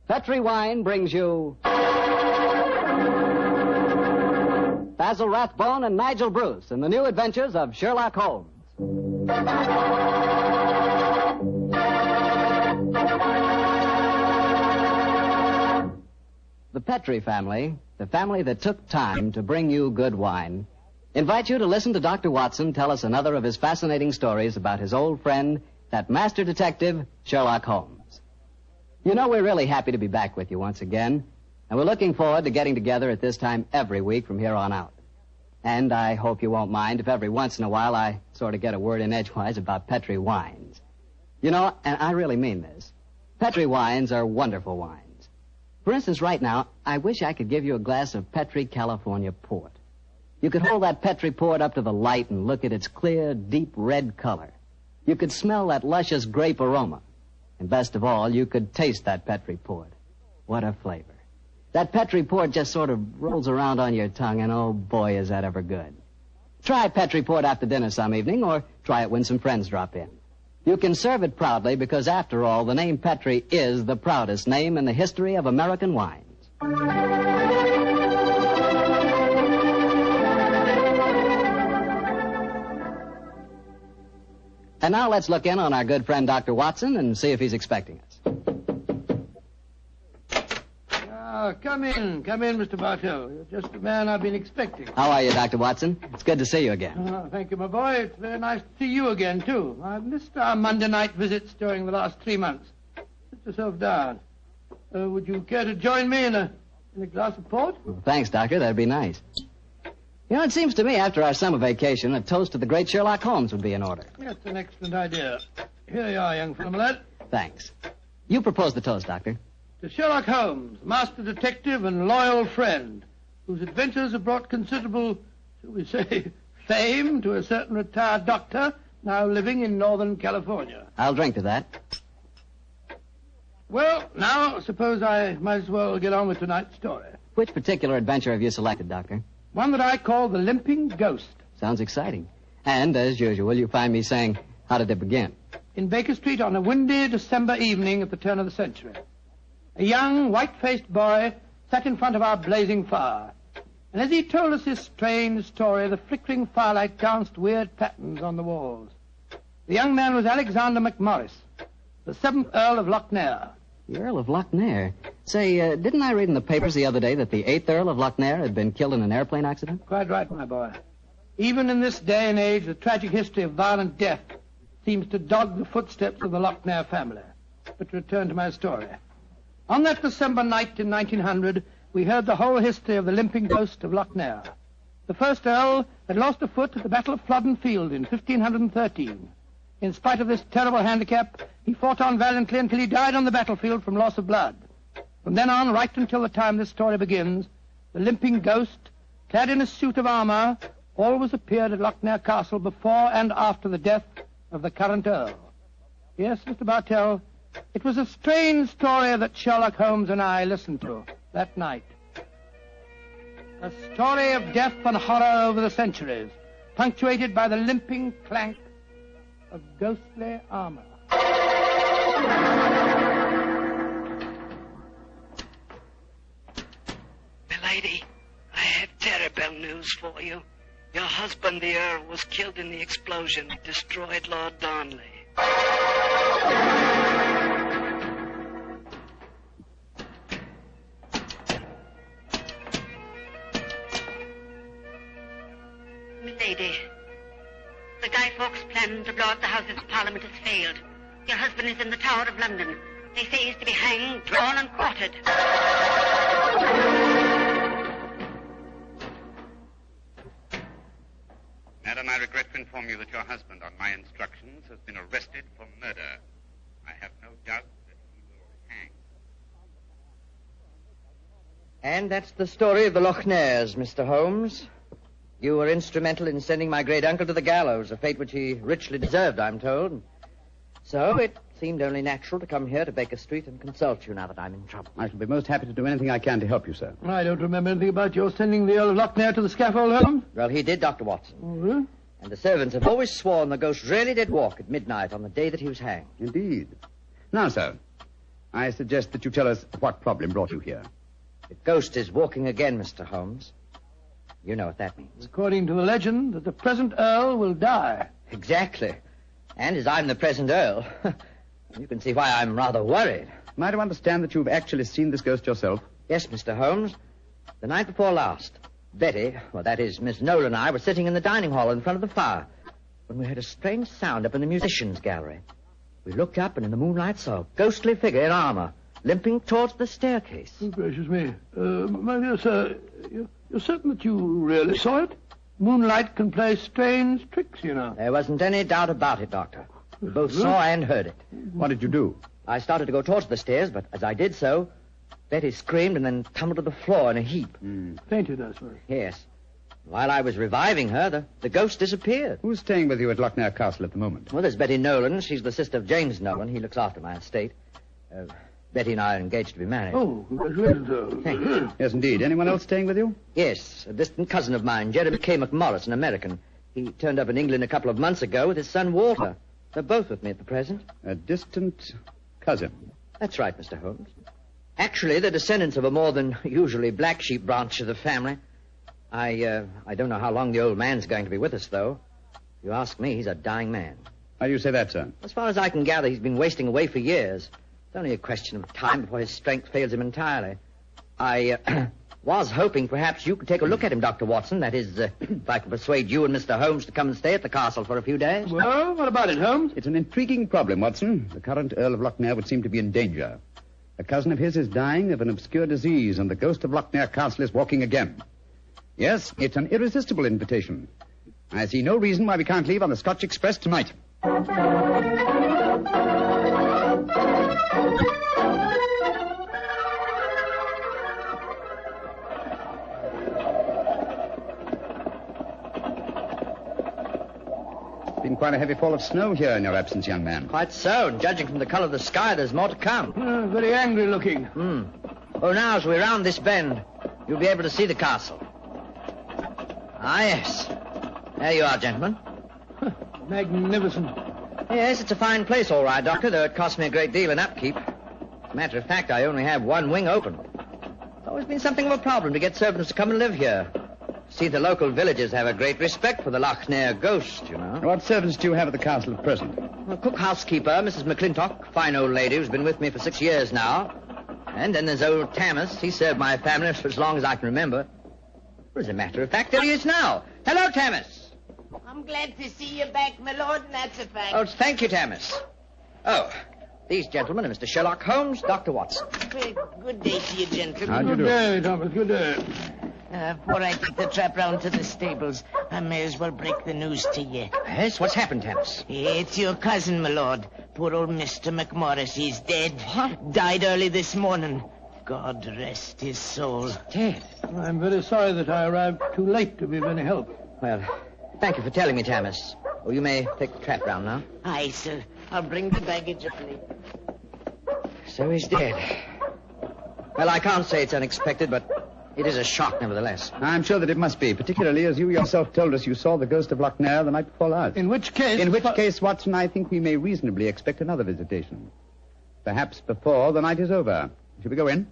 Petri Wine brings you Basil Rathbone and Nigel Bruce in the new adventures of Sherlock Holmes. The Petri family, the family that took time to bring you good wine, invite you to listen to Dr. Watson tell us another of his fascinating stories about his old friend, that master detective, Sherlock Holmes. You know, we're really happy to be back with you once again, and we're looking forward to getting together at this time every week from here on out. And I hope you won't mind if every once in a while I sort of get a word in edgewise about Petri wines. You know, and I really mean this, Petri wines are wonderful wines. For instance, right now, I wish I could give you a glass of Petri California port. You could hold that Petri port up to the light and look at its clear, deep red color. You could smell that luscious grape aroma. And best of all, you could taste that Petri port. What a flavor. That Petri port just sort of rolls around on your tongue, and oh boy, is that ever good. Try Petri port after dinner some evening, or try it when some friends drop in. You can serve it proudly because, after all, the name Petri is the proudest name in the history of American wines. And now let's look in on our good friend Dr. Watson and see if he's expecting us. Come in, Mr. Bartell. You're just the man I've been expecting. How are you, Dr. Watson? It's good to see you again. Thank you, my boy. It's very nice to see you again, too. I've missed our Monday night visits during the last 3 months. Sit yourself down. Would you care to join me in a glass of port? Well, thanks, Doctor. That'd be nice. You know, it seems to me after our summer vacation, a toast to the great Sherlock Holmes would be in order. That's an excellent idea. Here you are, young fellow, my lad. Thanks. You propose the toast, Doctor. To Sherlock Holmes, master detective and loyal friend, whose adventures have brought considerable, shall we say, fame to a certain retired doctor now living in Northern California. I'll drink to that. Well, now, suppose I might as well get on with tonight's story. Which particular adventure have you selected, Doctor? One that I call the Limping Ghost. Sounds exciting. And, as usual, you find me saying, how did it begin? In Baker Street on a windy December evening at the turn of the century. A young, white-faced boy sat in front of our blazing fire. And as he told us his strange story, the flickering firelight danced weird patterns on the walls. The young man was Alexander McMorris, the 7th Earl of Lochnair. The Earl of Lochnair? Say, didn't I read in the papers the other day that the 8th Earl of Lochnair had been killed in an airplane accident? Quite right, my boy. Even in this day and age, the tragic history of violent death seems to dog the footsteps of the Lochnair family. But to return to my story. On that December night in 1900, we heard the whole history of the Limping Ghost of Lochnair. The first Earl had lost a foot at the Battle of Flodden Field in 1513. In spite of this terrible handicap, he fought on valiantly until he died on the battlefield from loss of blood. From then on, right until the time this story begins, the Limping Ghost, clad in a suit of armor, always appeared at Lochnair Castle before and after the death of the current Earl. Yes, Mr. Bartell, it was a strange story that Sherlock Holmes and I listened to that night. A story of death and horror over the centuries, punctuated by the limping clank of ghostly armor. Milady, I have terrible news for you. Your husband, the Earl, was killed in the explosion that destroyed Lord Darnley. Milady, the Guy Fawkes plan to blow up the Houses of Parliament has failed. Your husband is in the Tower of London. They say he's to be hanged, drawn, and quartered. Madam, I regret to inform you that your husband, on my instructions, has been arrested for murder. I have no doubt that he will hang. And that's the story of the Lochnairs, Mr. Holmes. You were instrumental in sending my great uncle to the gallows, a fate which he richly deserved, I'm told. So it seemed only natural to come here to Baker Street and consult you now that I'm in trouble. I shall be most happy to do anything I can to help you, sir. I don't remember anything about your sending the Earl of Lochnair to the scaffold, Holmes. Well, he did, Dr. Watson. Mm-hmm. And the servants have always sworn the ghost really did walk at midnight on the day that he was hanged. Indeed. Now, sir, I suggest that you tell us what problem brought you here. The ghost is walking again, Mr. Holmes. You know what that means. According to the legend, that the present Earl will die. Exactly. And as I'm the present Earl, you can see why I'm rather worried. Am I to understand that you've actually seen this ghost yourself? Yes, Mr. Holmes. The night before last, Betty, well, that is, Miss Nolan and I were sitting in the dining hall in front of the fire when we heard a strange sound up in the musicians' gallery. We looked up and in the moonlight saw a ghostly figure in armor limping towards the staircase. Oh, gracious me. My dear sir, you're certain that you really saw it? Moonlight can play strange tricks, you know. There wasn't any doubt about it, Doctor. We both saw and heard it. What did you do? I started to go towards the stairs, but as I did so, Betty screamed and then tumbled to the floor in a heap. Fainted, I suppose. Yes. While I was reviving her, the ghost disappeared. Who's staying with you at Lochnair Castle at the moment? Well, there's Betty Nolan. She's the sister of James Nolan. He looks after my estate. Betty and I are engaged to be married. Oh, congratulations, sir. Thank you. Yes, indeed. Anyone else staying with you? Yes, a distant cousin of mine, Jeremy K. McMorris, an American. He turned up in England a couple of months ago with his son Walter. They're both with me at the present. A distant cousin. That's right, Mr. Holmes. Actually, they're descendants of a more than usually black sheep branch of the family. I don't know how long the old man's going to be with us, though. If you ask me, he's a dying man. Why do you say that, sir? As far as I can gather, he's been wasting away for years. It's only a question of time before his strength fails him entirely. I was hoping perhaps you could take a look at him, Dr. Watson. That is, if I could persuade you and Mr. Holmes to come and stay at the castle for a few days. Well, what about it, Holmes? It's an intriguing problem, Watson. The current Earl of Lochnair would seem to be in danger. A cousin of his is dying of an obscure disease, and the ghost of Lochnair Castle is walking again. Yes, it's an irresistible invitation. I see no reason why we can't leave on the Scotch Express tonight. It's been quite a heavy fall of snow here in your absence, young man. Quite so, and judging from the color of the sky, there's more to come. Very angry looking. Oh, now, as we round this bend, you'll be able to see the castle. Ah, yes. There you are, gentlemen. Magnificent. Yes, it's a fine place, all right, Doctor, though it cost me a great deal in upkeep. As a matter of fact, I only have one wing open. It's always been something of a problem to get servants to come and live here. See, the local villagers have a great respect for the Lochnair ghost, you know. What servants do you have at the castle at present? Well, cook housekeeper, Mrs. McClintock, fine old lady who's been with me for 6 years now. And then there's old Tammas. He served my family for as long as I can remember. Well, as a matter of fact, there he is now. Hello, Tammas. I'm glad to see you back, my lord, and that's a fact. Oh, thank you, Tammas. Oh, these gentlemen are Mr. Sherlock Holmes, Dr. Watson. Well, good day to you, gentlemen. How do you Good do? day, Thomas, good day. Before I take the trap round to the stables, I may as well break the news to you. Yes, what's happened, Tammas? It's your cousin, my lord. Poor old Mr. McMorris. He's dead. What? Died early this morning. God rest his soul. Dead. I'm very sorry that I arrived too late to be of any help. Well, thank you for telling me, Tammas. Oh, you may take the trap round now. Aye, sir. I'll bring the baggage up later. So he's dead. Well, I can't say it's unexpected, but it is a shock nevertheless. I'm sure that it must be, particularly as you yourself told us you saw the ghost of Lochnair the night before last. In which case... In which case, Watson, I think we may reasonably expect another visitation. Perhaps before the night is over. Shall we go in?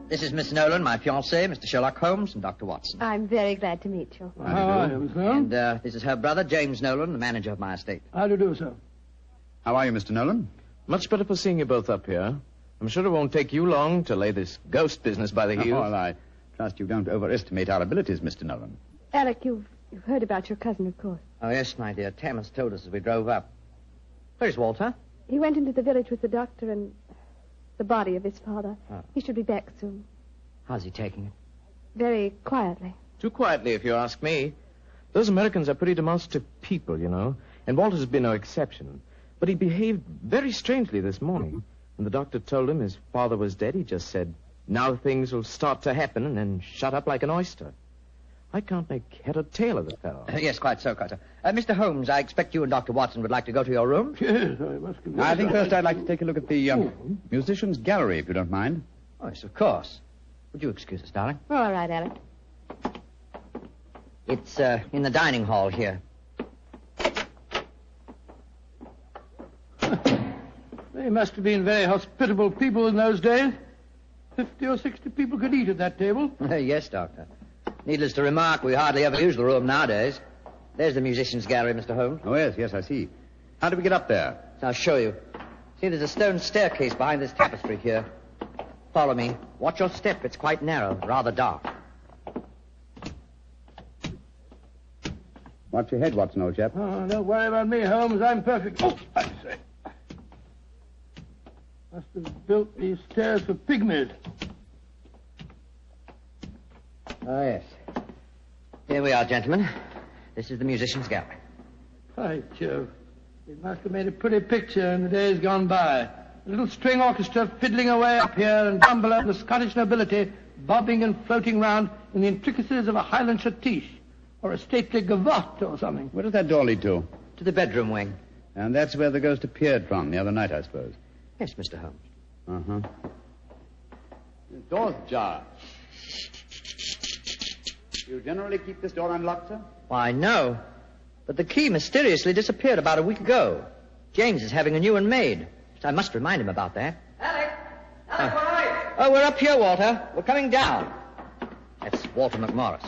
This is Miss Nolan, my fiancée, Mr. Sherlock Holmes, and Dr. Watson. I'm very glad to meet you. How are you, Miss Nolan? And this is her brother, James Nolan, the manager of my estate. How do you do, sir? How are you, Mr. Nolan? Much better for seeing you both up here. I'm sure it won't take you long to lay this ghost business by the heels. Oh, well, I trust you don't overestimate our abilities, Mr. Nolan. Alec, you've heard about your cousin, of course. Oh, yes, my dear. Tammas told us as we drove up. Where's Walter? He went into the village with the doctor and the body of his father. Oh. He should be back soon. How's he taking it? Very quietly. Too quietly, if you ask me. Those Americans are pretty demonstrative people, you know, and Walter's been no exception. But he behaved very strangely this morning. When the doctor told him his father was dead, he just said, now things will start to happen, and then shut up like an oyster. I can't make head or tail of the fellow. Yes, quite so, Carter. Mr. Holmes, I expect you and Dr. Watson would like to go to your room. Yes, I must confess. I think first I'd like to take a look at the musicians' gallery, if you don't mind. Oh, yes, of course. Would you excuse us, darling? All right, Alec. It's in the dining hall here. They must have been very hospitable people in those days. 50 or 60 people could eat at that table. Yes, Doctor. Needless to remark, we hardly ever use the room nowadays. There's the musicians' gallery, Mr. Holmes. Oh, yes, I see. How do we get up there? I'll show you. See, there's a stone staircase behind this tapestry here. Follow me. Watch your step. It's quite narrow, rather dark. Watch your head, Watson, old chap. Oh, don't worry about me, Holmes. I'm perfect. Oh, I say. Must have built these stairs for pygmies. Oh, yes. Here we are, gentlemen. This is the musicians' gallery. By Jove. They must have made a pretty picture in the days gone by. A little string orchestra fiddling away up here, and down below the Scottish nobility bobbing and floating round in the intricacies of a Highland schottische or a stately gavotte or something. Where does that door lead to? To the bedroom wing. And that's where the ghost appeared from the other night, I suppose. Yes, Mr. Holmes. Uh-huh. The door's ajar. You generally keep this door unlocked, sir? Why, no. But the key mysteriously disappeared about a week ago. James is having a new one made. So I must remind him about that. Alec! Alec, where are you? Oh, we're up here, Walter. We're coming down. That's Walter McMorris.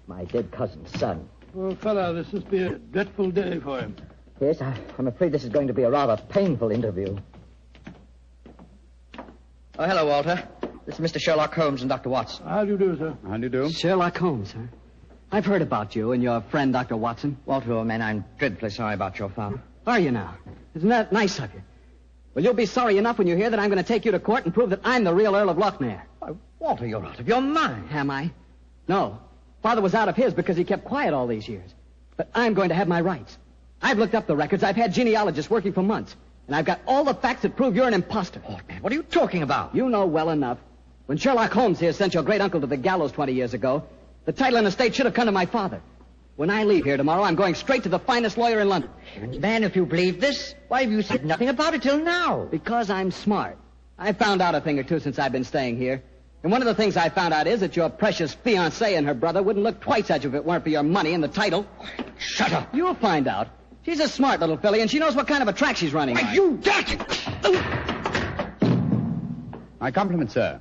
My dead cousin's son. Poor fellow, this must be a dreadful day for him. Yes, I'm afraid this is going to be a rather painful interview. Oh, hello, Walter. This is Mr. Sherlock Holmes and Dr. Watson. How do you do, sir? How do you do? Sherlock Holmes, sir. I've heard about you and your friend, Dr. Watson. Walter, old man, I'm dreadfully sorry about your father. Are you now? Isn't that nice of you? Well, you'll be sorry enough when you hear that I'm going to take you to court and prove that I'm the real Earl of Lochnair. Why, Walter, you're out of your mind. Am I? No. Father was out of his because he kept quiet all these years. But I'm going to have my rights. I've looked up the records. I've had genealogists working for months. And I've got all the facts that prove you're an imposter. Oh, man, what are you talking about? You know well enough. When Sherlock Holmes here sent your great-uncle to the gallows 20 years ago, the title and estate should have come to my father. When I leave here tomorrow, I'm going straight to the finest lawyer in London. Man, if you believe this, why have you said nothing about it till now? Because I'm smart. I've found out a thing or two since I've been staying here. And one of the things I found out is that your precious fiancée and her brother wouldn't look twice at you if it weren't for your money and the title. Shut up. You'll find out. She's a smart little filly, and she knows what kind of a track she's running on. You dirty... My compliments, sir.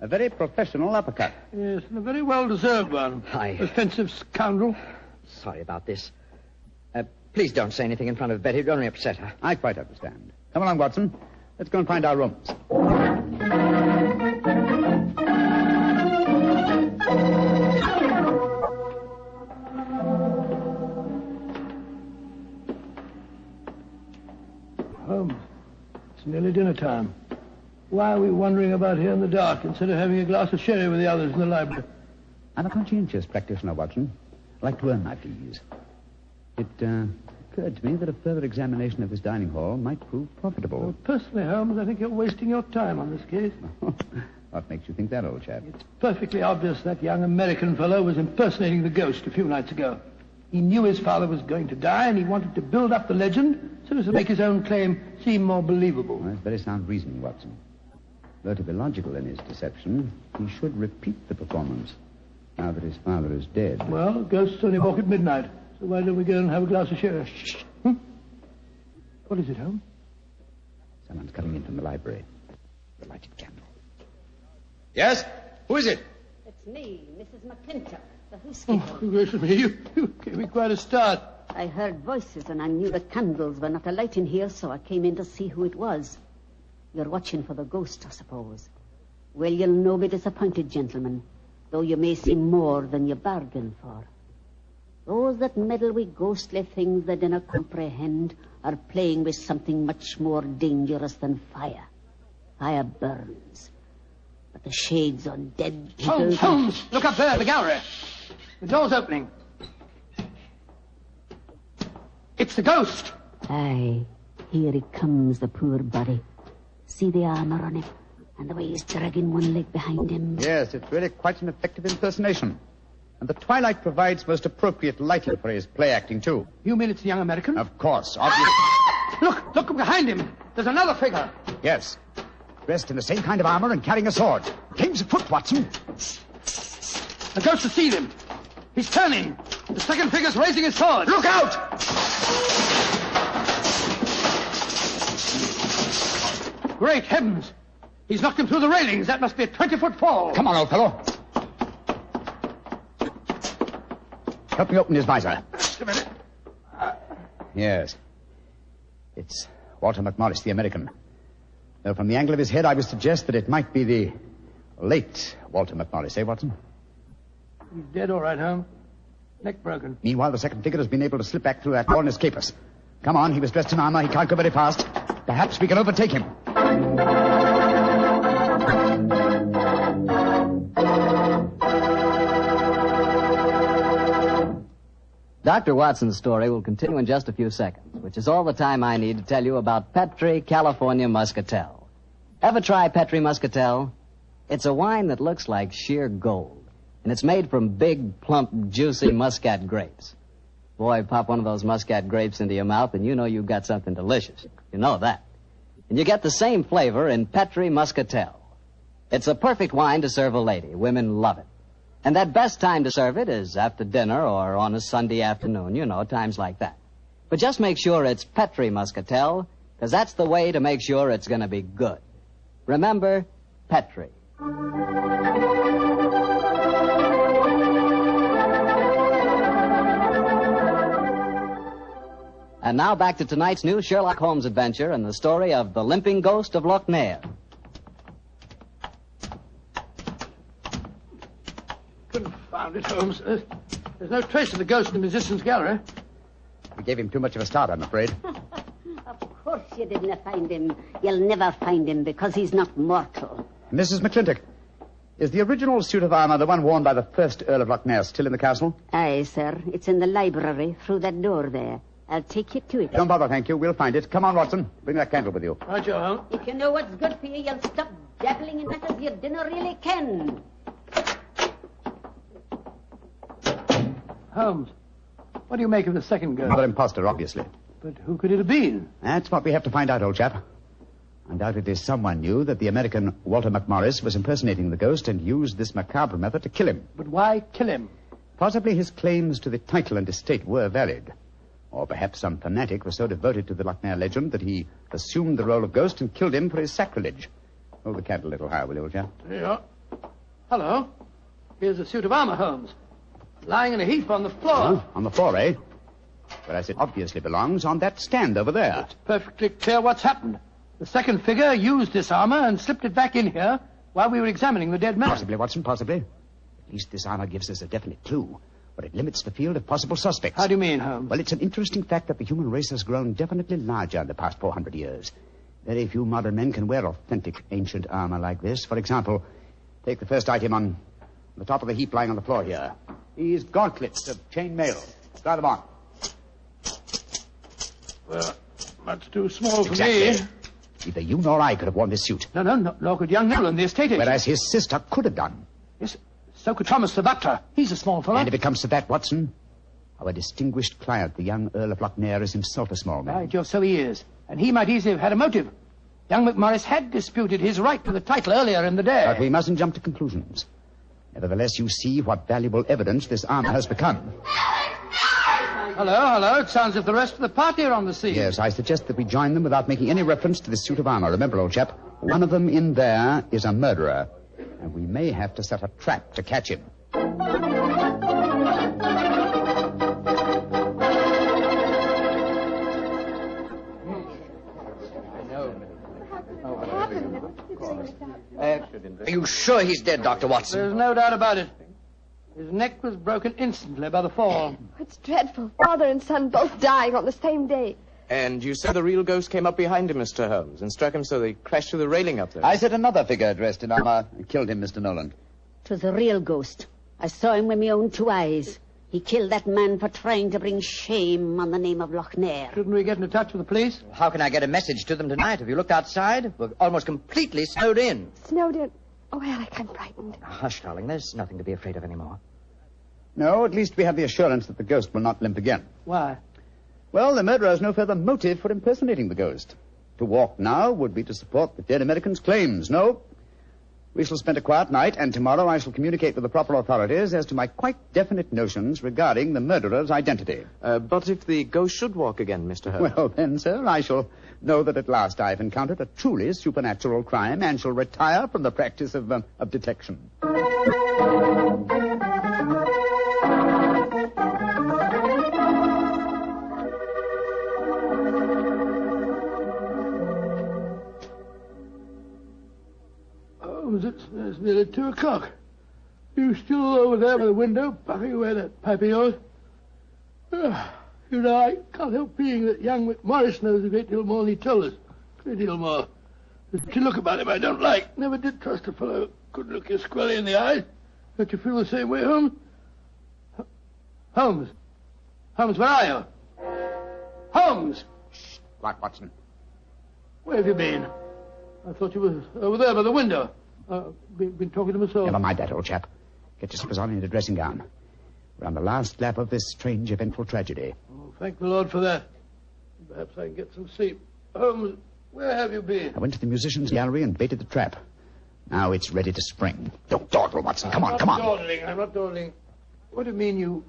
A very professional uppercut. Yes, and a very well-deserved one. Offensive scoundrel. Sorry about this. Please don't say anything in front of Betty. It'll only upset her. I quite understand. Come along, Watson. Let's go and find our rooms. Holmes, it's nearly dinner time. Why are we wandering about here in the dark instead of having a glass of sherry with the others in the library? I'm a conscientious practitioner, Watson. I like to earn my fees. It occurred to me that a further examination of this dining hall might prove profitable. Well, personally, Holmes, I think you're wasting your time on this case. What makes you think that, old chap? It's perfectly obvious that young American fellow was impersonating the ghost a few nights ago. He knew his father was going to die, and he wanted to build up the legend so as to make his own claim seem more believable. Well, that's very sound reasoning, Watson. Though to be logical in his deception, he should repeat the performance now that his father is dead. Well, ghosts only walk at midnight, so why don't we go and have a glass of sherry? Shh. What is it, Holmes? Someone's coming in from the library. The lighted candle. Yes? Who is it? It's me, Mrs. McClintock, the housekeeper. Oh, gracious me, you gave me quite a start. I heard voices and I knew the candles were not alight in here, so I came in to see who it was. You're watching for the ghost, I suppose. Well, you'll no be disappointed, gentlemen, though you may see more than you bargained for. Those that meddle with ghostly things they dinna comprehend are playing with something much more dangerous than fire. Fire burns. But the shades on dead people... Holmes! Look up there, the gallery. The door's opening. It's the ghost. Aye, here he comes, the poor body. See the armor on him, and the way he's dragging one leg behind him. Yes, it's really quite an effective impersonation. And the twilight provides most appropriate lighting for his play acting, too. You mean it's the young American? Of course, obviously. Look behind him. There's another figure. Yes. Dressed in the same kind of armor and carrying a sword. Game's afoot, Watson. The ghost has seen him. He's turning. The second figure's raising his sword. Look out! Great heavens! He's knocked him through the railings. That must be a 20-foot fall. Come on, old fellow. Help me open his visor. Just a minute. Yes. It's Walter McMorris, the American. Now, from the angle of his head, I would suggest that it might be the late Walter McMorris, eh, Watson? He's dead, all right, Holmes. Neck broken. Meanwhile, the second figure has been able to slip back through that wall and escape us. Come on, he was dressed in armor. He can't go very fast. Perhaps we can overtake him. Dr. Watson's story will continue in just a few seconds, which is all the time I need to tell you about Petri California Muscatel. Ever try Petri Muscatel? It's a wine that looks like sheer gold, and it's made from big, plump, juicy Muscat grapes. Boy, pop one of those Muscat grapes into your mouth, and you know you've got something delicious. You know that. And you get the same flavor in Petri Muscatel. It's a perfect wine to serve a lady. Women love it. And that best time to serve it is after dinner or on a Sunday afternoon, you know, times like that. But just make sure it's Petri Muscatel, because that's the way to make sure it's going to be good. Remember, Petri. And now back to tonight's new Sherlock Holmes adventure and the story of the Limping Ghost of Loch Ness. Confound it, Holmes. There's no trace of the ghost in the musician's gallery. We gave him too much of a start, I'm afraid. Of course you didn't find him. You'll never find him because he's not mortal. Mrs. McClintock, is the original suit of armor, the one worn by the first Earl of Loch Ness, still in the castle? Aye, sir. It's in the library through that door there. I'll take you to it. Don't bother, thank you. We'll find it. Come on, Watson. Bring that candle with you. Right, you, Holmes. If you know what's good for you, you'll stop dabbling in matters you dinner really can. Holmes, what do you make of the second ghost? Another imposter, obviously. But who could it have been? That's what we have to find out, old chap. Undoubtedly someone knew that the American Walter McMorris was impersonating the ghost and used this macabre method to kill him. But why kill him? Possibly his claims to the title and estate were valid. Or perhaps some fanatic was so devoted to the Loch Ness legend that he assumed the role of ghost and killed him for his sacrilege. Hold the candle a little higher, will you, old chap? There you are. Hello. Here's a suit of armor, Holmes. Lying in a heap on the floor. Oh, on the floor, eh? Whereas it obviously belongs on that stand over there. It's perfectly clear what's happened. The second figure used this armor and slipped it back in here while we were examining the dead man. Possibly, Watson, possibly. At least this armor gives us a definite clue, but it limits the field of possible suspects. How do you mean, Holmes? Well, it's an interesting fact that the human race has grown definitely larger in the past 400 years. Very few modern men can wear authentic ancient armor like this. For example, take the first item on the top of the heap lying on the floor here. These gauntlets of chain mail. Try them on. Well, much too small for Exactly. me. Neither you nor I could have worn this suit. No, nor could young Nolan, the estate agent. Whereas his sister could have done. Yes, so could Thomas the butler. He's a small fellow. And if it comes to that, Watson, our distinguished client, the young Earl of Loch Ness, is himself a small man. By Jove, so he is. And he might easily have had a motive. Young McMorris had disputed his right to the title earlier in the day. But we mustn't jump to conclusions. Nevertheless, you see what valuable evidence this armor has become. Hello. It sounds as if the rest of the party are on the scene. Yes, I suggest that we join them without making any reference to this suit of armor. Remember, old chap, one of them in there is a murderer. And we may have to set a trap to catch him. Are you sure he's dead, Dr. Watson? There's no doubt about it. His neck was broken instantly by the fall. It's dreadful. Father and son both dying on the same day. And you said the real ghost came up behind him, Mr. Holmes, and struck him so they crashed through the railing up there. I said another figure dressed in armor killed him, Mr. Nolan. 'Twas a real ghost. I saw him with my own two eyes. He killed that man for trying to bring shame on the name of Loch Ness. Shouldn't we get into touch with the police? How can I get a message to them tonight? Have you looked outside? We're almost completely snowed in. Snowed in. Oh, Alec, I'm frightened. Hush, darling. There's nothing to be afraid of anymore. No, at least we have the assurance that the ghost will not limp again. Why? Well, the murderer has no further motive for impersonating the ghost. To walk now would be to support the dead American's claims. No, We shall spend a quiet night, and tomorrow I shall communicate with the proper authorities as to my quite definite notions regarding the murderer's identity. But if the ghost should walk again, Mr. Holmes? Well, then, sir, I shall know that at last I have encountered a truly supernatural crime and shall retire from the practice of detection. It's nearly 2 o'clock. You still over there by the window, puffing away that pipe of yours? You know, I can't help feeling that young McMorris knows a great deal more than he told us. A great deal more. There's a look about him I don't like. Never did trust a fellow who couldn't look you squarely in the eye. Don't you feel the same way, Holmes? Holmes? Holmes, where are you? Holmes! Shh, quiet, Watson. Where have you been? I thought you were over there by the window. Been talking to myself. Never mind that, old chap. Get your slippers on in a dressing gown. We're on the last lap of this strange, eventful tragedy. Oh, thank the Lord for that. Perhaps I can get some sleep. Holmes, where have you been? I went to the musicians' gallery and baited the trap. Now it's ready to spring. Don't dawdle, Watson. Come on. I'm not dawdling. What do you mean you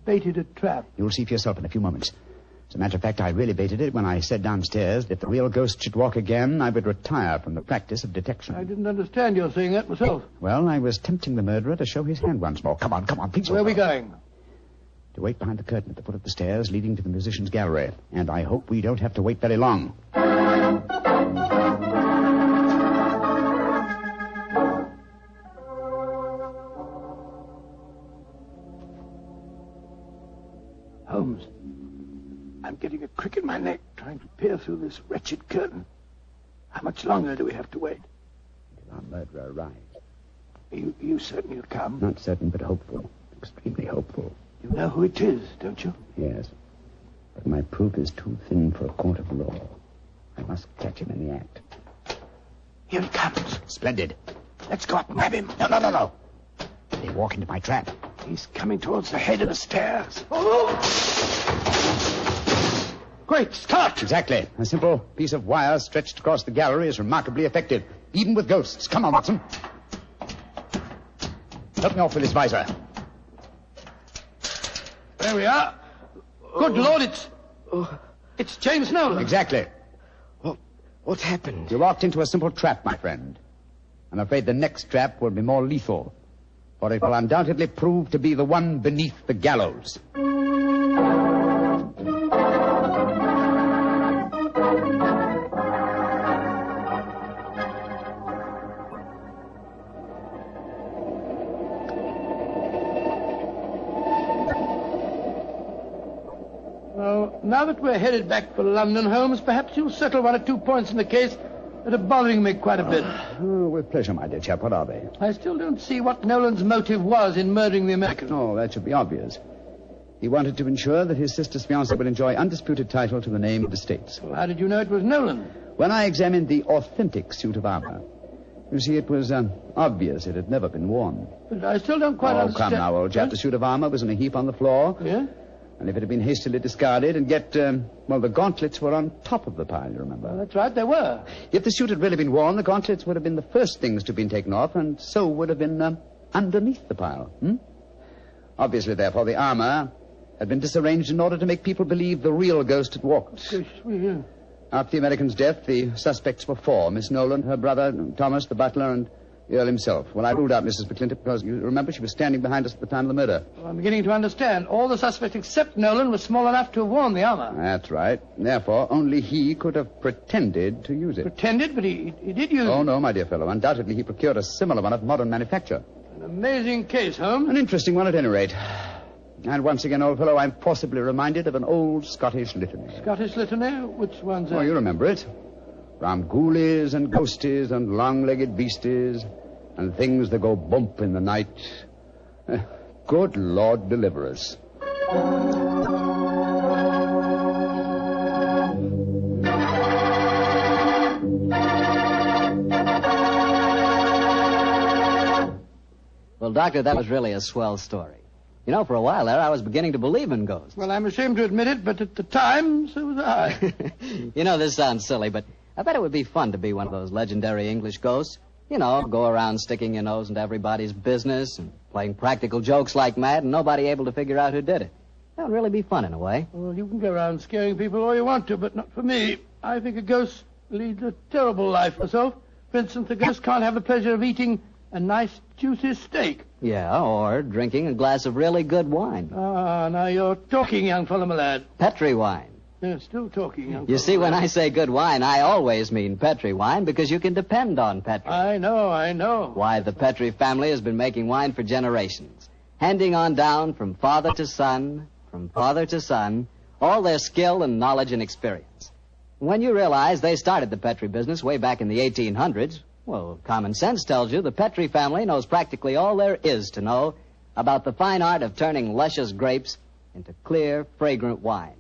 baited a trap? You'll see for yourself in a few moments. As a matter of fact, I really baited it when I said downstairs that if the real ghost should walk again, I would retire from the practice of detection. I didn't understand your saying that myself. Well, I was tempting the murderer to show his hand once more. Come on, please. Where are we going? To wait behind the curtain at the foot of the stairs leading to the musicians' gallery. And I hope we don't have to wait very long. Holmes, I'm getting a crick in my neck trying to peer through this wretched curtain. How much longer do we have to wait? Till our murderer arrives. Are you certain he'll come? Not certain, but hopeful. Extremely hopeful. You know who it is, don't you? Yes. But my proof is too thin for a court of law. I must catch him in the act. Here he comes. Splendid. Let's go up and grab him. No. They walk into my trap. He's coming towards the head of the stairs. Oh! Great Scott! Exactly. A simple piece of wire stretched across the gallery is remarkably effective, even with ghosts. Come on, Watson. Help me off with this visor. There we are. Good Lord, it's James Nolan. Exactly. What happened? You walked into a simple trap, my friend. I'm afraid the next trap will be more lethal, for it will undoubtedly prove to be the one beneath the gallows. Well, now that we're headed back for London, Holmes, perhaps you'll settle 1 or 2 points in the case that are bothering me quite a bit. Oh, with pleasure, my dear chap. What are they? I still don't see what Nolan's motive was in murdering the American. Oh, that should be obvious. He wanted to ensure that his sister's fiancé would enjoy undisputed title to the name of the States. Well, how did you know it was Nolan? When I examined the authentic suit of armor, you see, it was obvious it had never been worn. But I still don't quite understand. Oh, come now, old chap. The suit of armor was in a heap on the floor. Yeah? And if it had been hastily discarded, and yet, the gauntlets were on top of the pile, you remember? Well, that's right, they were. If the suit had really been worn, the gauntlets would have been the first things to have been taken off, and so would have been underneath the pile. Obviously, therefore, the armor had been disarranged in order to make people believe the real ghost had walked. Yeah. After the American's death, the suspects were 4. Miss Nolan, her brother, Thomas, the butler, and the Earl himself. Well, I ruled out Mrs. McClintock because, you remember, she was standing behind us at the time of the murder. Well, I'm beginning to understand. All the suspects except Nolan were small enough to have worn the armor. That's right. Therefore, only he could have pretended to use it. Pretended? But he did use it. Oh, no, my dear fellow. Undoubtedly, he procured a similar one of modern manufacture. An amazing case, Holmes. An interesting one, at any rate. And once again, old fellow, I'm forcibly reminded of an old Scottish litany. Scottish litany? Which one's that? Oh, you remember it. From ghoulies and ghosties and long-legged beasties and things that go bump in the night. Good Lord, deliver us. Well, Doctor, that was really a swell story. You know, for a while there, I was beginning to believe in ghosts. Well, I'm ashamed to admit it, but at the time, so was I. You know, this sounds silly, but I bet it would be fun to be one of those legendary English ghosts. You know, go around sticking your nose into everybody's business and playing practical jokes like mad and nobody able to figure out who did it. That would really be fun in a way. Well, you can go around scaring people all you want to, but not for me. I think a ghost leads a terrible life herself. For instance, a ghost can't have the pleasure of eating a nice, juicy steak. Yeah, or drinking a glass of really good wine. Ah, now you're talking, young fellow, my lad. Petri wine. Yeah, still talking, young fellow. You see, when I say good wine, I always mean Petri wine because you can depend on Petri. I know. Why, the Petri family has been making wine for generations, handing on down from father to son, all their skill and knowledge and experience. When you realize they started the Petri business way back in the 1800s, well, common sense tells you the Petri family knows practically all there is to know about the fine art of turning luscious grapes into clear, fragrant wine.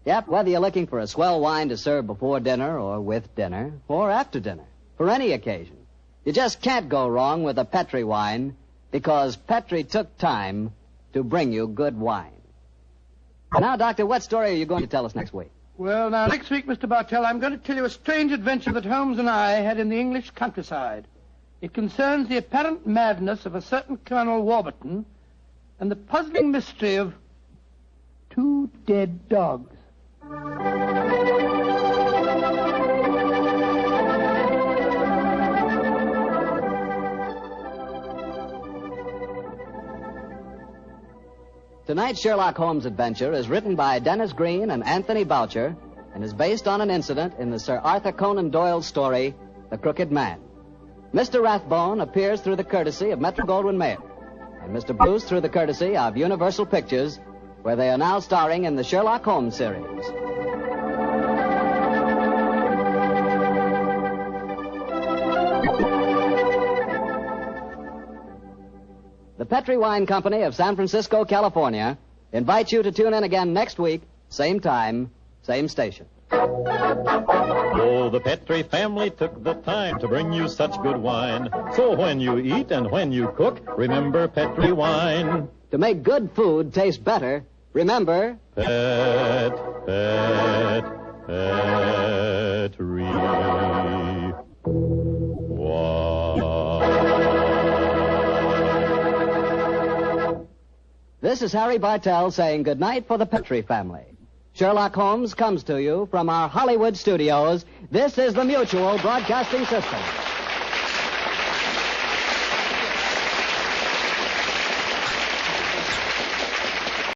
Yep, whether you're looking for a swell wine to serve before dinner or with dinner or after dinner, for any occasion, you just can't go wrong with a Petri wine because Petri took time to bring you good wine. Now, Doctor, what story are you going to tell us next week? Well, now, next week, Mr. Bartell, I'm going to tell you a strange adventure that Holmes and I had in the English countryside. It concerns the apparent madness of a certain Colonel Warburton and the puzzling mystery of 2 dead dogs. Tonight's Sherlock Holmes adventure is written by Dennis Green and Anthony Boucher and is based on an incident in the Sir Arthur Conan Doyle story, The Crooked Man. Mr. Rathbone appears through the courtesy of Metro-Goldwyn-Mayer, and Mr. Bruce through the courtesy of Universal Pictures, where they are now starring in the Sherlock Holmes series. The Petri Wine Company of San Francisco, California, invites you to tune in again next week, same time, same station. Oh, the Petri family took the time to bring you such good wine. So when you eat and when you cook, remember Petri wine. To make good food taste better, remember... Petri. This is Harry Bartell saying goodnight for the Petri family. Sherlock Holmes comes to you from our Hollywood studios. This is the Mutual Broadcasting System.